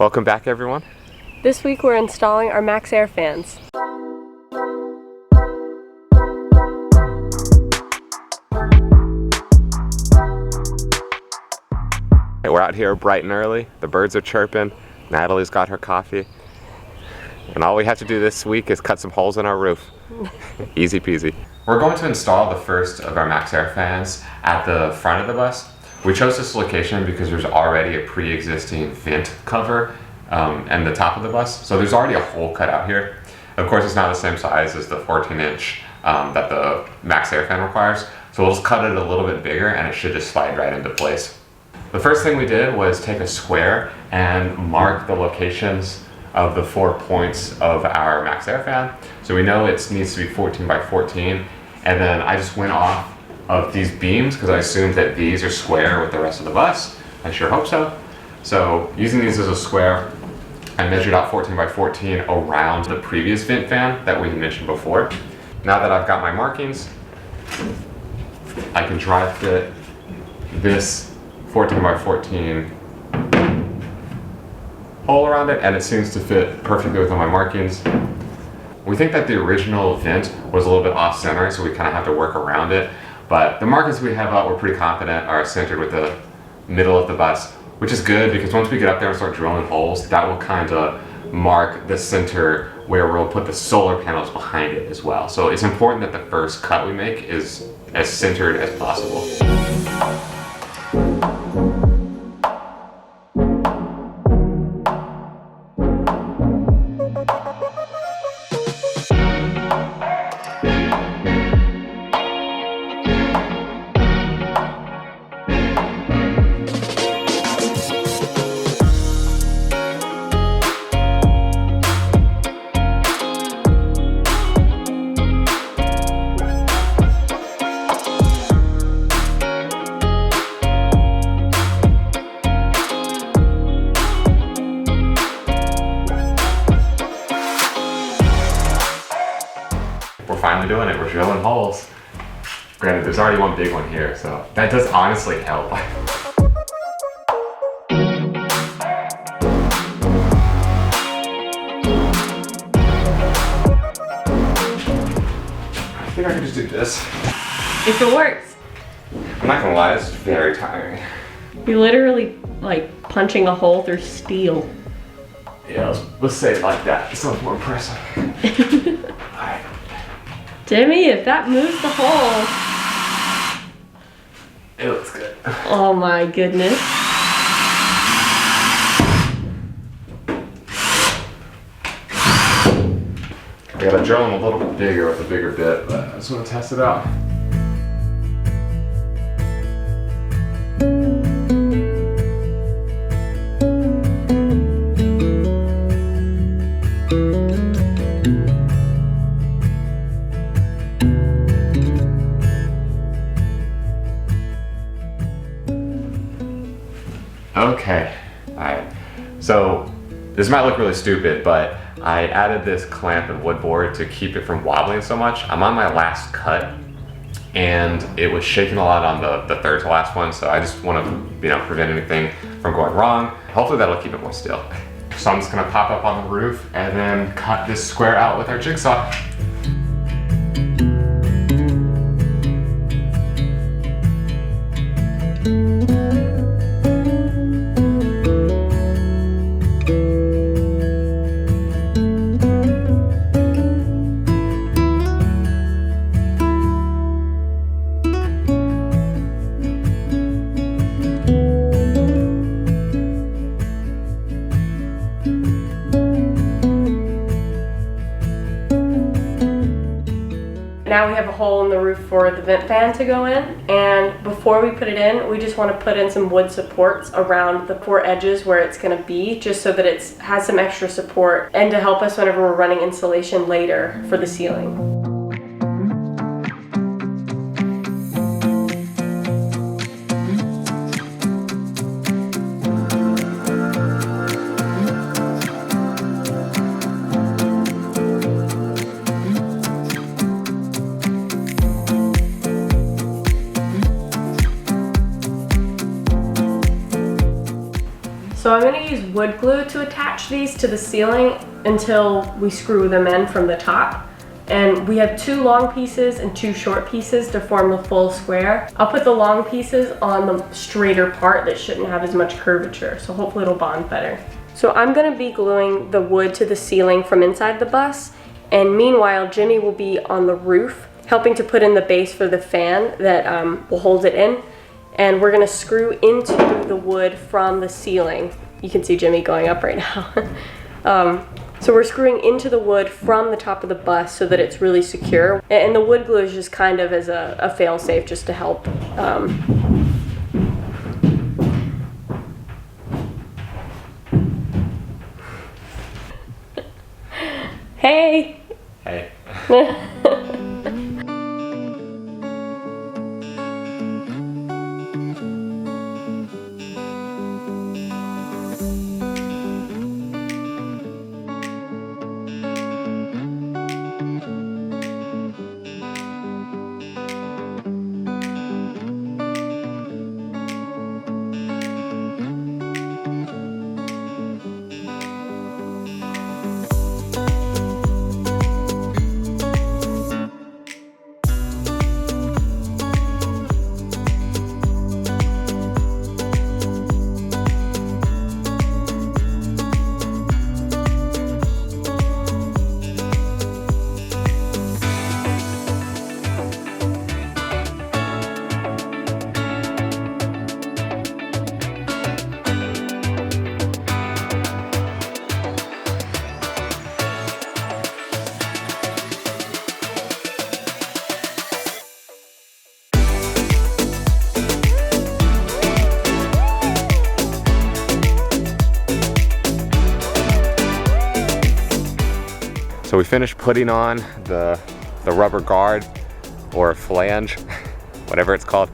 Welcome back, everyone. This week we're installing our MaxxAir fans. Hey, we're out here bright and early. The birds are chirping. Natalie's got her coffee. And all we have to do this week is cut some holes in our roof. Easy peasy. We're going to install the first of our MaxxAir fans at the front of the bus. We chose this location because there's already a pre-existing vent cover and the top of the bus. So there's already a hole cut out here. Of course, it's not the same size as the 14-inch that the MaxxAir fan requires. So we'll just cut it a little bit bigger and it should just slide right into place. The first thing we did was take a square and mark the locations of the 4 points of our MaxxAir fan. So we know it needs to be 14 by 14. And then I just went off of these beams because I assumed that these are square with the rest of the bus. I sure hope so. So using these as a square, I measured out 14 by 14 around the previous vent fan that we mentioned before. Now that I've got my markings, I can dry fit this 14 by 14 hole around it, and it seems to fit perfectly within my markings. We think that the original vent was a little bit off center, so we kind of have to work around it. But the markings we have out, we're pretty confident are centered with the middle of the bus, which is good because once we get up there and start drilling holes, that will kind of mark the center where we'll put the solar panels behind it as well. So it's important that the first cut we make is as centered as possible. We're finally doing it. We're drilling holes. Granted, there's already one big one here, so that does honestly help. I think I can just do this. If it works. I'm not gonna lie, it's very tiring. You're literally like punching a hole through steel. Yeah, let's say it like that. It sounds more impressive. Alright. Jimmy, if that moves the hole. It looks good. Oh my goodness. I gotta drill them a little bit bigger with a bigger bit, but I just want to test it out. Okay, alright. So this might look really stupid, but I added this clamp and wood board to keep it from wobbling so much. I'm on my last cut and it was shaking a lot on the third to last one, so I just want to prevent anything from going wrong. Hopefully that'll keep it more still. So I'm just gonna pop up on the roof and then cut this square out with our jigsaw. Now we have a hole in the roof for the vent fan to go in, and before we put it in, we just want to put in some wood supports around the 4 edges where it's going to be, just so that it has some extra support and to help us whenever we're running insulation later for the ceiling. So So I'm going to use wood glue to attach these to the ceiling until we screw them in from the top. And we have 2 long pieces and 2 short pieces to form the full square. I'll put the long pieces on the straighter part that shouldn't have as much curvature, so hopefully it'll bond better. So I'm going to be gluing the wood to the ceiling from inside the bus, and meanwhile Jimmy will be on the roof helping to put in the base for the fan that will hold it in. And we're going to screw into the wood from the ceiling. You can see Jimmy going up right now. So we're screwing into the wood from the top of the bus so that it's really secure. And the wood glue is just kind of as a fail-safe just to help. Hey! Hey. So we finished putting on the rubber guard or flange, whatever it's called.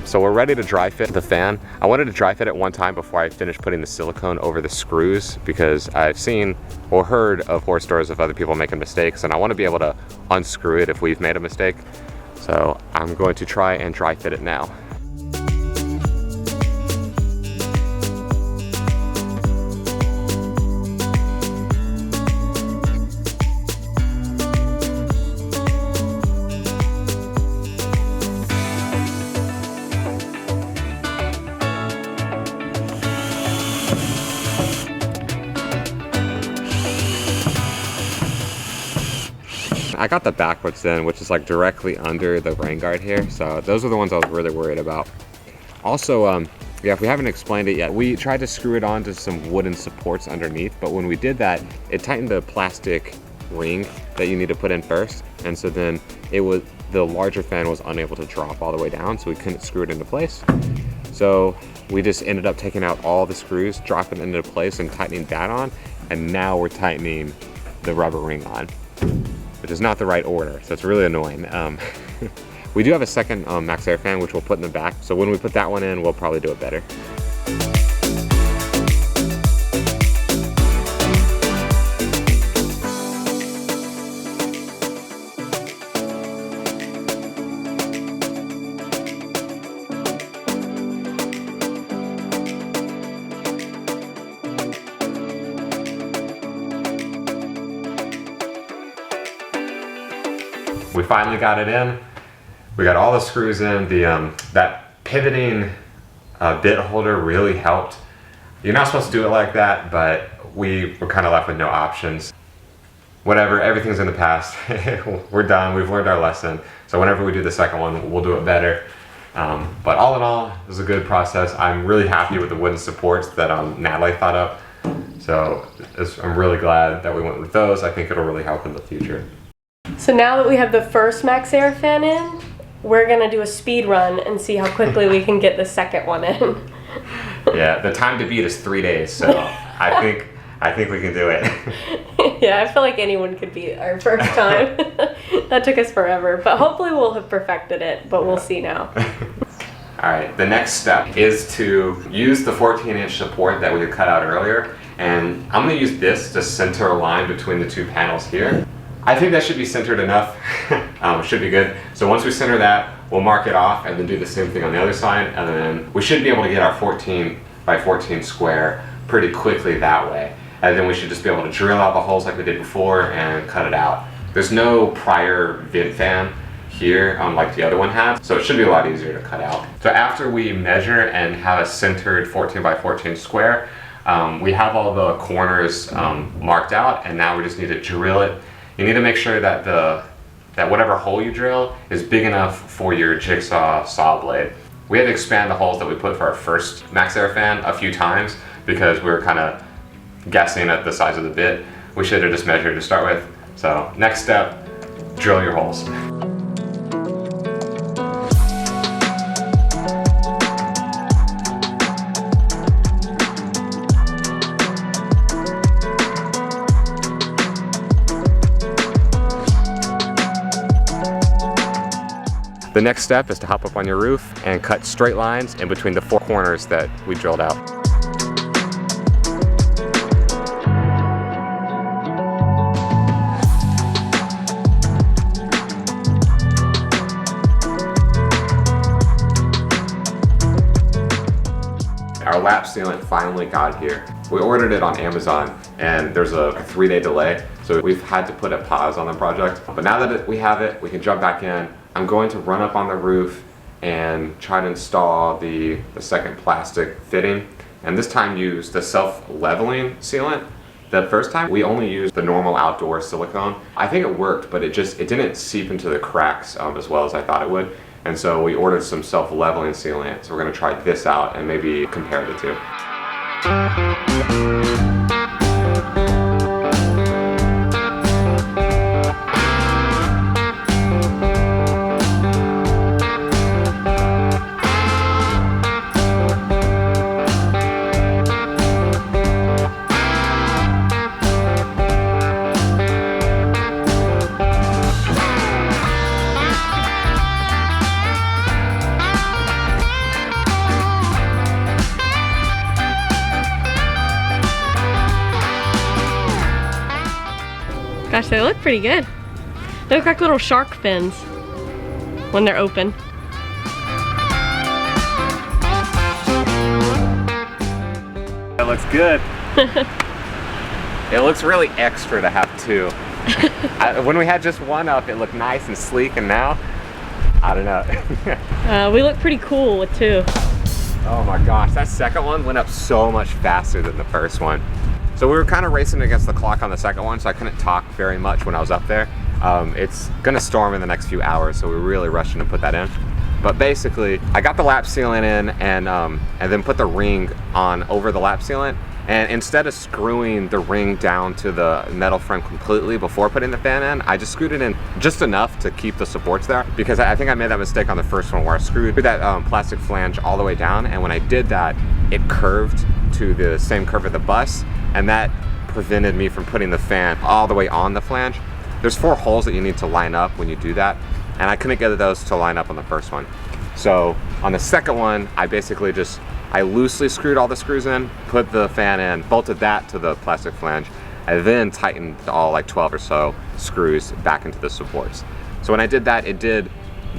So we're ready to dry fit the fan. I wanted to dry fit it one time before I finished putting the silicone over the screws because I've seen or heard of horror stories of other people making mistakes, and I want to be able to unscrew it if we've made a mistake. So I'm going to try and dry fit it now. I got the backwards in, which is like directly under the rain guard here. So those are the ones I was really worried about. Also, yeah, if we haven't explained it yet, we tried to screw it onto some wooden supports underneath, but when we did that, it tightened the plastic ring that you need to put in first. And so then the larger fan was unable to drop all the way down, so we couldn't screw it into place. So we just ended up taking out all the screws, dropping it into place and tightening that on. And now we're tightening the rubber ring on, which is not the right order, so it's really annoying. We do have a second MaxxAir fan, which we'll put in the back, so when we put that one in, we'll probably do it better. We finally got it in. We got all the screws in. That pivoting bit holder really helped. You're not supposed to do it like that, but we were kind of left with no options. Whatever, everything's in the past. We're done, we've learned our lesson. So whenever we do the second one, we'll do it better. But all in all, it was a good process. I'm really happy with the wooden supports that Natalie thought up. So I'm really glad that we went with those. I think it'll really help in the future. So now that we have the first MaxxAir fan in, we're gonna do a speed run and see how quickly we can get the second one in. Yeah, the time to beat is 3 days, so I think we can do it. Yeah, I feel like anyone could beat our first time. That took us forever, but hopefully we'll have perfected it, but we'll see now. All right, the next step is to use the 14-inch support that we had cut out earlier, and I'm gonna use this to center a line between the two panels here. I think that should be centered enough. Should be good. So once we center that, we'll mark it off and then do the same thing on the other side, and then we should be able to get our 14 by 14 square pretty quickly that way. And then we should just be able to drill out the holes like we did before and cut it out. There's no prior vent fan here like the other one had, so it should be a lot easier to cut out. So after we measure and have a centered 14 by 14 square, we have all the corners marked out, and now we just need to drill it. You need to make sure that that whatever hole you drill is big enough for your jigsaw saw blade. We had to expand the holes that we put for our first MaxxAir fan a few times because we were kind of guessing at the size of the bit. We should have just measured to start with. So next step, drill your holes. The next step is to hop up on your roof and cut straight lines in between the 4 corners that we drilled out. Our lap sealant finally got here. We ordered it on Amazon and there's a 3-day delay, so we've had to put a pause on the project. But now that we have it, we can jump back in. I'm going to run up on the roof and try to install the second plastic fitting, and this time use the self-leveling sealant. The first time we only used the normal outdoor silicone. I think it worked, but it didn't seep into the cracks as well as I thought it would. And so we ordered some self-leveling sealant. So we're gonna try this out and maybe compare the two. Gosh, they look pretty good. They look like little shark fins when they're open. That looks good. It looks really extra to have 2. When we had just one up, it looked nice and sleek, and now, I don't know. We look pretty cool with 2. Oh my gosh, that second one went up so much faster than the first one. So we were kind of racing against the clock on the second one, so I couldn't talk very much when I was up there. It's gonna storm in the next few hours, so we're really rushing to put that in. But basically, I got the lap sealant in and then put the ring on over the lap sealant. And instead of screwing the ring down to the metal frame completely before putting the fan in, I just screwed it in just enough to keep the supports there, because I think I made that mistake on the first one where I screwed that plastic flange all the way down, and when I did that, it curved to the same curve of the bus, and that prevented me from putting the fan all the way on the flange. There's 4 holes that you need to line up when you do that, and I couldn't get those to line up on the first one. So on the second one, I loosely screwed all the screws in, put the fan in, bolted that to the plastic flange, and then tightened all like 12 or so screws back into the supports. So when I did that, it did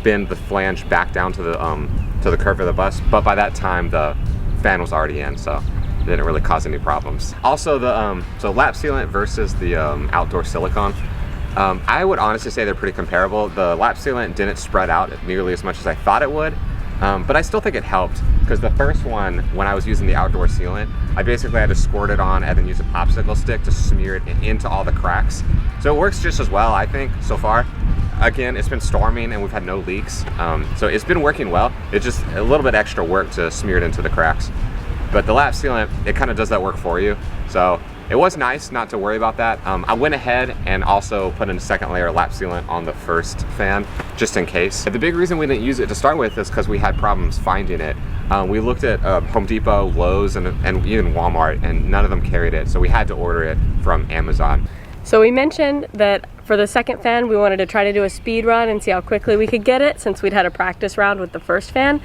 bend the flange back down to the curve of the bus, but by that time the fan was already in, so it didn't really cause any problems. Also, so lap sealant versus the outdoor silicone, I would honestly say they're pretty comparable. The lap sealant didn't spread out nearly as much as I thought it would, but I still think it helped, because the first one, when I was using the outdoor sealant, I basically had to squirt it on and then use a popsicle stick to smear it into all the cracks. So it works just as well, I think, so far. Again, it's been storming and we've had no leaks, so it's been working well. It's just a little bit extra work to smear it into the cracks. But the lap sealant, it kind of does that work for you. So it was nice not to worry about that. I went ahead and also put in a second layer of lap sealant on the first fan, just in case. The big reason we didn't use it to start with is because we had problems finding it. We looked at Home Depot, Lowe's, and even Walmart, and none of them carried it, so we had to order it from Amazon. So we mentioned that for the second fan, we wanted to try to do a speed run and see how quickly we could get it, since we'd had a practice round with the first fan.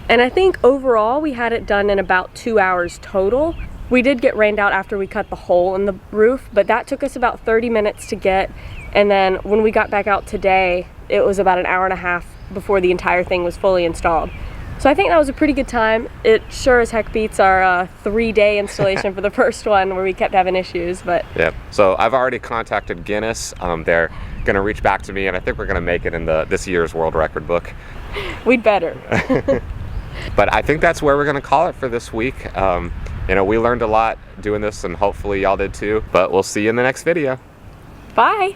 And I think overall we had it done in about 2 hours total. We did get rained out after we cut the hole in the roof, but that took us about 30 minutes to get. And then when we got back out today, it was about an hour and a half before the entire thing was fully installed. So I think that was a pretty good time. It sure as heck beats our 3-day installation for the first one where we kept having issues, but... Yep. So I've already contacted Guinness. They're gonna reach back to me, and I think we're gonna make it in this year's world record book. We'd better. But I think that's where we're gonna call it for this week. You know, we learned a lot doing this, and hopefully y'all did too. But we'll see you in the next video. Bye.